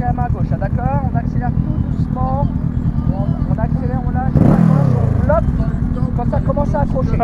la main gauche, hein, d'accord? On accélère tout doucement. On accélère, on lâche, on bloque quand ça commence à accrocher.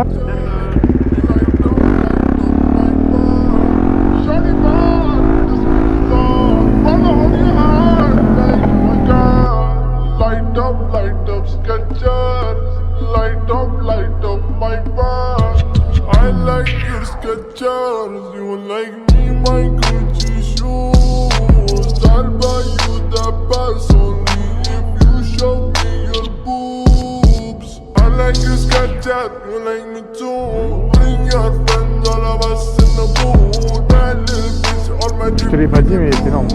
Je te l'ai pas dit, mais c'est énorme.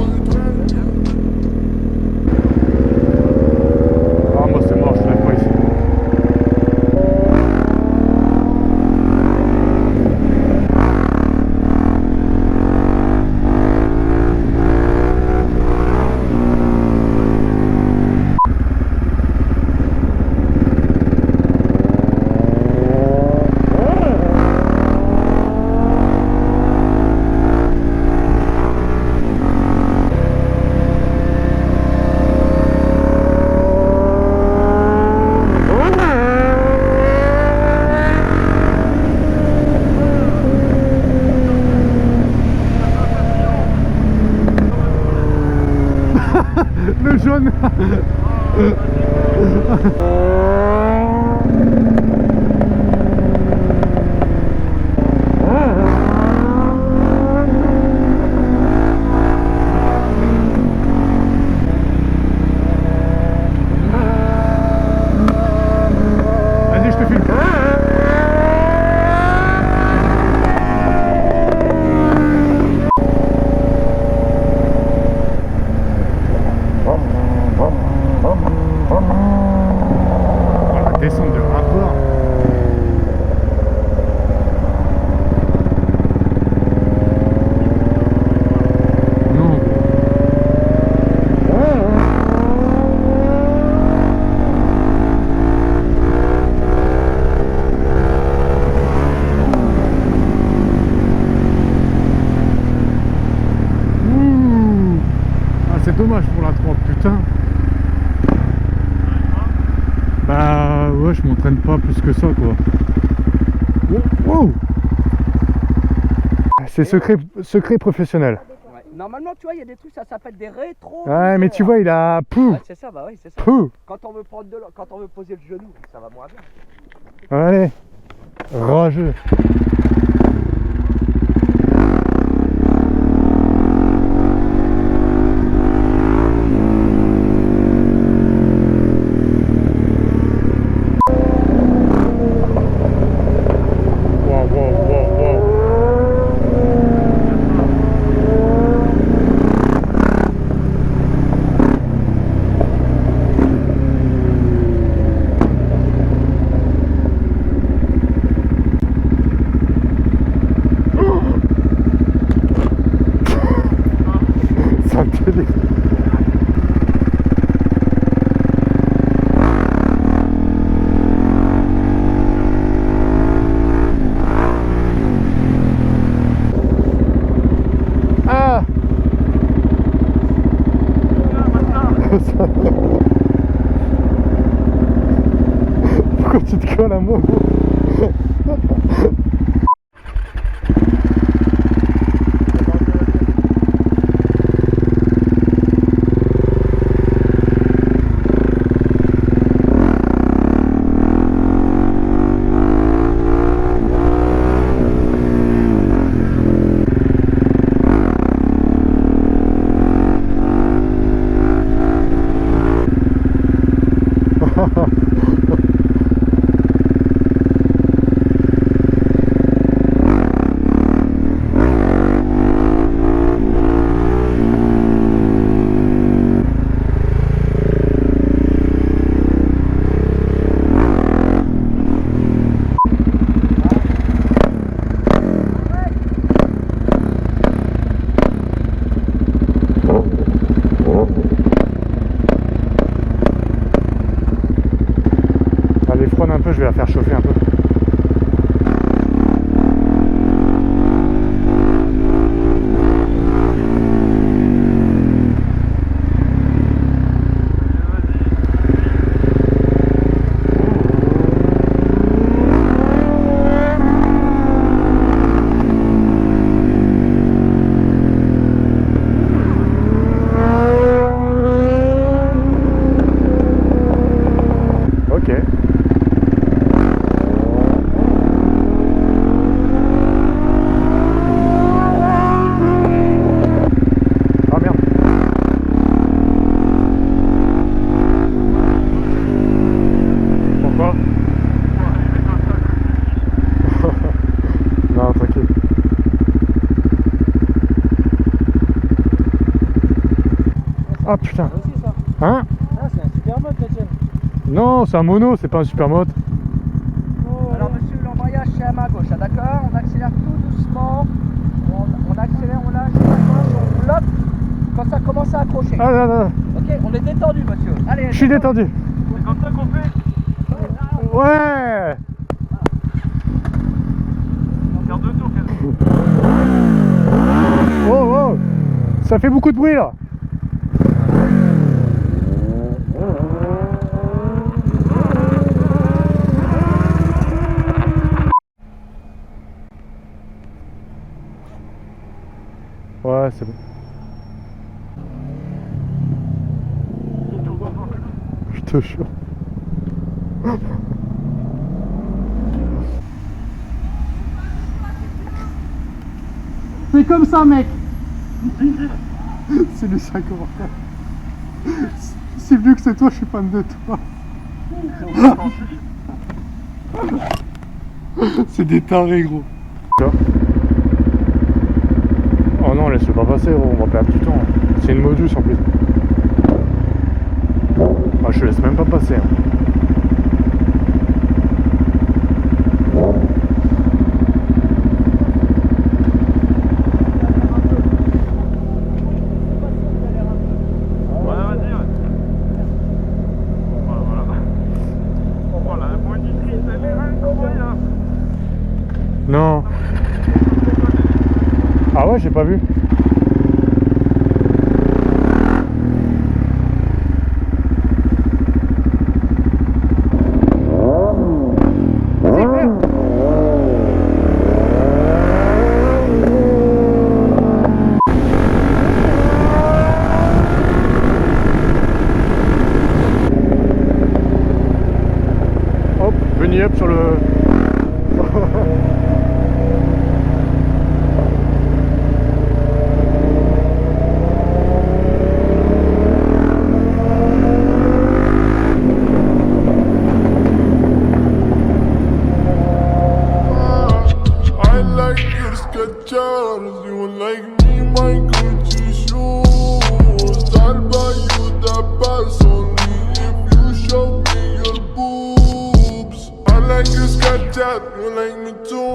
Ah, moi c'est mort, je te lève pas ici. Le jaune. Vas-y, je te filme. Descendre de rapport. Non. Ouh. Ah, c'est dommage pour la 3, putain. Bah ouais, je m'entraîne pas plus que ça quoi. Wow. C'est secret professionnel. Ouais. Normalement, tu vois, il y a des trucs, ça s'appelle des rétro. Ouais, mais tu vois, il a pou. Ouais, c'est ça, bah oui, c'est ça. Pou. Quand on veut prendre quand on veut poser le genou, ça va moins bien. Allez, rageux. Ah. Pourquoi tu te colles à moi? Allez, freine un peu, je vais la faire chauffer un peu. Ah putain. C'est aussi ça. Hein? Ah, c'est un super mode la tienne. Non, c'est un mono, c'est pas un supermoto. Alors monsieur, l'embrayage c'est à ma gauche, ah, d'accord? On accélère tout doucement. On accélère, on lâche, on bloque quand ça commence à accrocher. Ah là là. Ok, on est détendu monsieur. Allez, Je suis détendu. C'est comme ça qu'on fait. Ouais. Faire deux tours quasiment. Oh oh. Ça fait beaucoup de bruit là. Ouais, c'est bon. Je te jure. C'est comme ça mec. C'est les 5 euros. C'est mieux que c'est toi, je suis fan de toi. C'est des tarés gros. Oh non, laisse-le pas passer gros, on va perdre du temps. C'est une modus en plus. Ah, je te laisse même pas passer. Hein. Non. Ah ouais, j'ai pas vu. Hop, bunny up sur le... You like me, my Gucci shoes. I'll buy you the pass only if you show me your boobs. I like your Snapchat, you like me too.